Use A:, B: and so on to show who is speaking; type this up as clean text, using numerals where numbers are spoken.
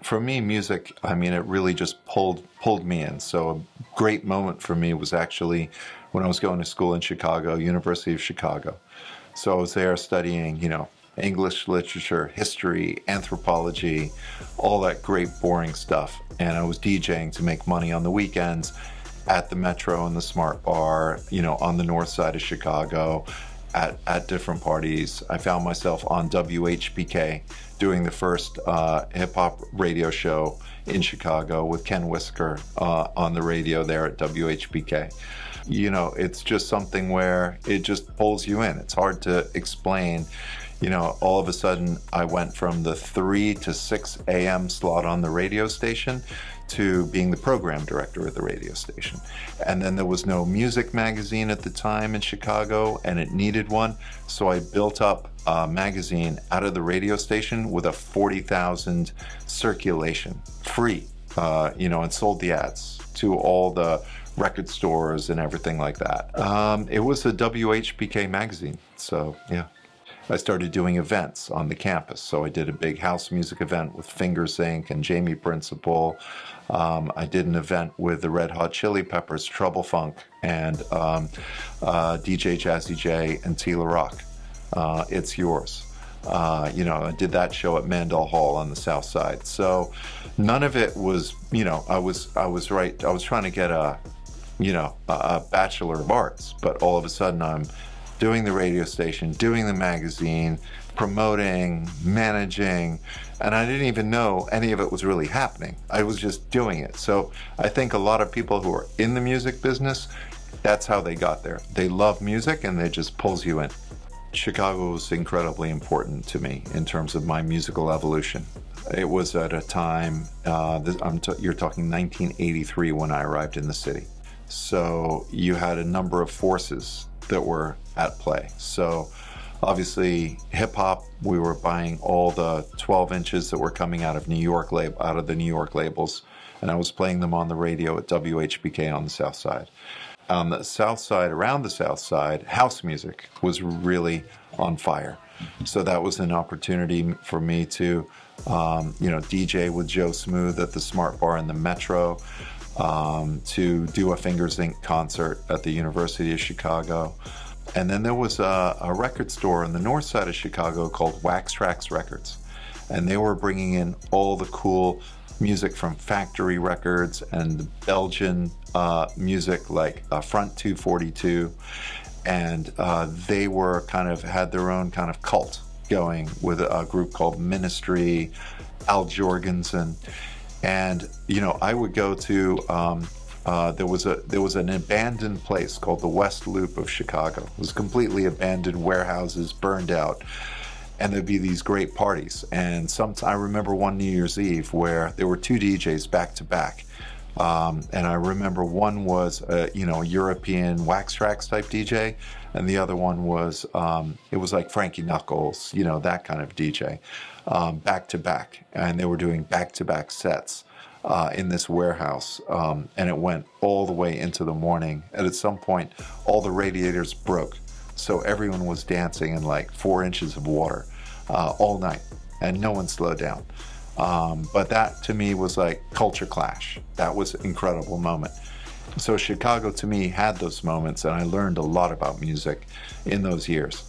A: for me, music, I mean, it really just pulled me in. So a great moment for me was actually when I was going to school in Chicago, University of Chicago. So I was there studying, you know, English literature, history, anthropology, all that great boring stuff. And I was DJing to make money on the weekends at the Metro and the Smart Bar, you know, on the north side of Chicago, at different parties. I found myself on WHPK doing the first hip-hop radio show in Chicago with Ken Whisker on the radio there at WHPK. You know, it's just something where it just pulls you in. It's hard to explain. You know, all of a sudden I went from the 3 to 6 a.m. slot on the radio station to being the program director of the radio station. And then there was no music magazine at the time in Chicago, and it needed one. So I built up a magazine out of the radio station with a 40,000 circulation, free, you know, and sold the ads to all the record stores and everything like that. It was a WHPK magazine, so yeah. I started doing events on the campus. So I did a big house music event with Fingers Inc. and Jamie Principle. I did an event with the Red Hot Chili Peppers, Trouble Funk, and DJ Jazzy J and Tila Rock. It's Yours. You know, I did that show at Mandel Hall on the South Side. So none of it was, you know, I was trying to get a Bachelor of Arts, but all of a sudden I'm doing the radio station, doing the magazine, promoting, managing, and I didn't even know any of it was really happening. I was just doing it. So I think a lot of people who are in the music business, that's how they got there. They love music and it just pulls you in. Chicago was incredibly important to me in terms of my musical evolution. It was at a time, you're talking 1983 when I arrived in the city. So you had a number of forces that were at play. So obviously hip hop, we were buying all the 12 inches that were coming out of the New York labels, and I was playing them on the radio at WHPK on the South Side. On the South Side, around the South Side, house music was really on fire. So that was an opportunity for me to, you know, DJ with Joe Smooth at the Smart Bar in the Metro, to do a Fingers Inc. concert at the University of Chicago. And then there was a record store on the north side of Chicago called Wax Trax Records. And they were bringing in all the cool music from Factory Records and Belgian music like Front 242. And they were had their own kind of cult going with a group called Ministry, Al Jorgensen. And, you know, I would go to, there was an abandoned place called the West Loop of Chicago. It was completely abandoned, warehouses burned out. And there'd be these great parties. And I remember one New Year's Eve where there were two DJs back to back. And I remember one was, you know, a European Wax Trax type DJ. And the other one was, it was like Frankie Knuckles, you know, that kind of DJ. Back to back, and they were doing back-to-back sets in this warehouse, and it went all the way into the morning. And at some point, all the radiators broke, so everyone was dancing in like 4 inches of water all night, and no one slowed down. But that to me was like culture clash. That was an incredible moment. So Chicago to me had those moments, and I learned a lot about music in those years.